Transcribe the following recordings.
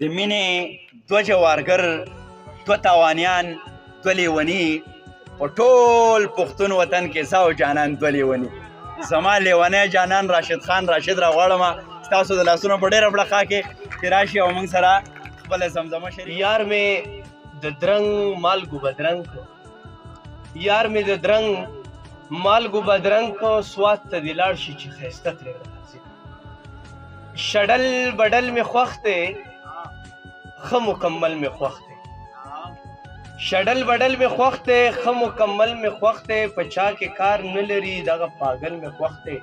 د مینې دوه جوارګر، دوه تاوانیان، دوه لیوني، په ټول پښتون وطن کې زه او جانان دوه لیوني. زما لیونی جانان راشد خان راشد راغواړم ستاسو د لاسونو په ډېره بړه کې چې راشي او موږ سره خپله زمزمه شریک. یار مې د درنګ مالګو بدرنګ کو، یار مې د درنګ مالګو بدرنګ کو، سوات ته دې لاړ شي چې ښایسته ترې راځي. شډل بډل مې خوښ دی، ښه مکمل مې خوښ دی. شډل بډل مې خوښ دی، ښه مکمل مې خوښ دی. په چا کې کار نه لري دغه پاگل مې خوښ دی.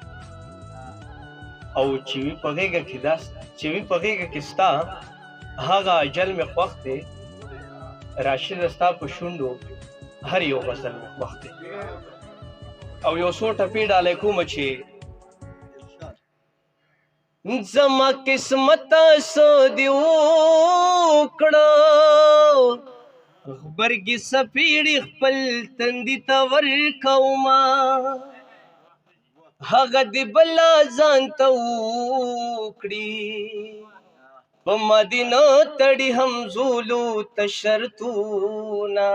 او چې وي په غېږه کې چې وي په غېږه کې ستا هغه اجل مې خوښ دی. راشده ستا په شونډو هر یو غزل مې خوښ دی. او یو څو ټپې ډالۍ کومه چې زما قسمت څه دې وکړه، غبرګې څپېړې خپل تندي ته ورکومه، هغه دې بله ځان ته وکړي، په ما دې نه تړي همزولو ته شرطونه.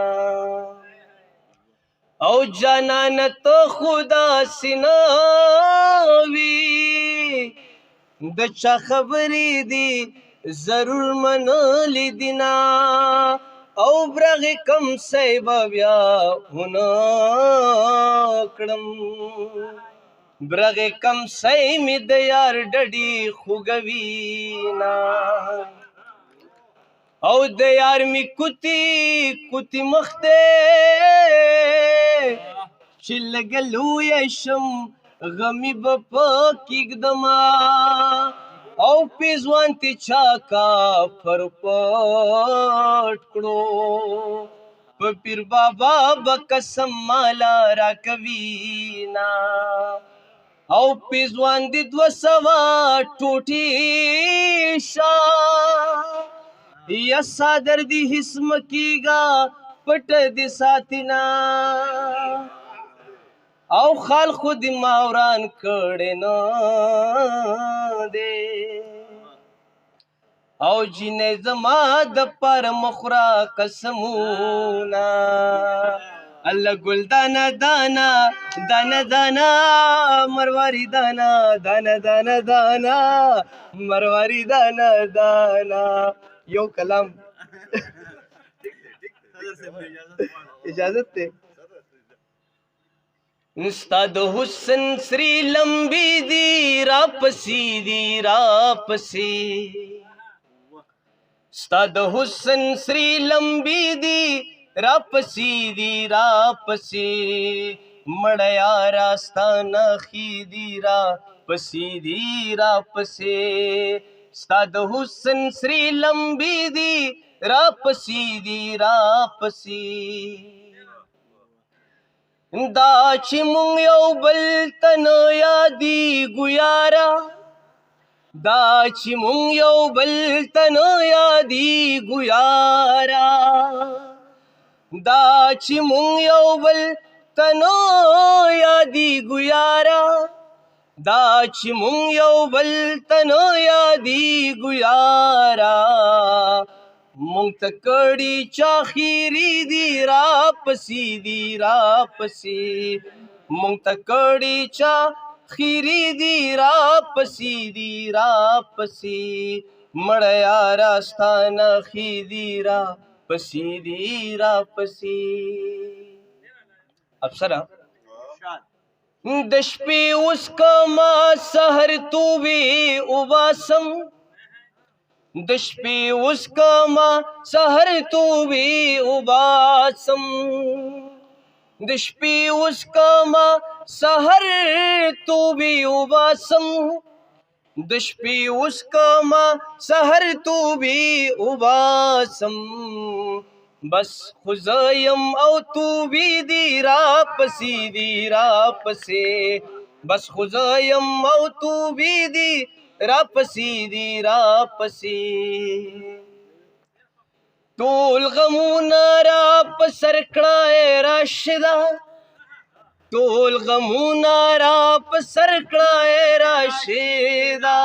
او جانانه ته خو داسې نه وي، د چا خبرې دي ضرور منلې دي نه. او برغې کم سی به بیا ونه کړم، برغې کم سی مې د یار ډډې خوږوي نه. او د یار مې کوتي کوتي مخ دی چې لږه لویه شم غمي به پکې ږدمه. او پیزوان ته چا کافر پټ کړو، په پیر بابا به قسم مالا راکوي نه. او پیزوان دې 200 ټوټې شه، یا صادر دی حس مکیگا پٹ دی ساتینا. او خال خود ماوران کڑے نا دے، او جینے زما د پر مخرا قسمونا. اللہ گل دانا دانا دانا دانا مرواری دانا دانا دانا دانا مرواری دانا دانا. یو کلام اجازت تے استاد حسن سری لمبی دی راپسی دی راپسی، استاد حسن سری لمبی دی راپسی دی راپسی، مڑیا راستانہ خی دی راپسی دی راپسی. استاد حسن سری لمبی دی راپسی دی راپسی، دا چې مونږ یو بل ته نه یادېږو یاره، دا چې مونږ یو بل ته نه یادېږو یاره، دا چې مونږ یو بل ته نه یادېږو یاره، دا چې مونږ یو بل ته نه یادېږو یاره. مونږ ته کړي چا خیري دي راپسې دي راپسې، مونږ ته کړي چا خیري دي راپسې دي راپسې، مړه یاره ستا نښې دي راپسې دي راپسې. افسره د شپې اوس کما سحر توبې وباسم، د شپې اوس کما سحر توبې وباسم، د شپې اوس کما سحر توبې وباسم، د شپې اوس کما سحر توبې وباسم. بس خو زه یم او توبې دي راپسې دي راپسې، بس خو زه یم او توبې دي راپسې دي راپسې. ټول غمونه را په سر کړه ای راشده، ټول غمونه را په سر کړه ای راشده،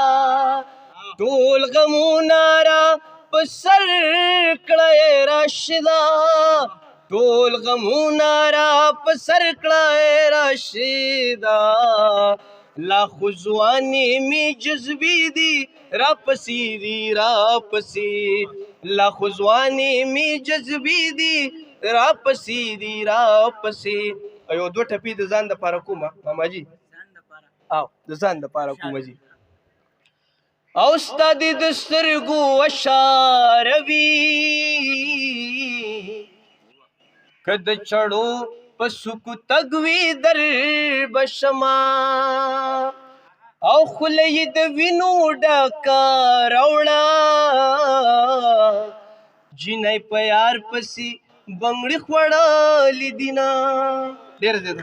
ټول غمونه را په سر کړه راشدا ټول غمونه را په سر کړه راشدا لا خو ځواني می جذبې دي را پسې دي را پسې لا خو ځواني می جذبې دي را پسې دي را پسې یو دوه ټپې د ځان دپاره کومه ماماجي او د ځان دپاره کومه جي او ستا دې د سترګو اشاره وي که د چړو په سکو تګ وي در بشما او خوله یې د وینو ډکه راوړه جینۍ په یار پسې بنګړي خوړلې دینه ډېر زیات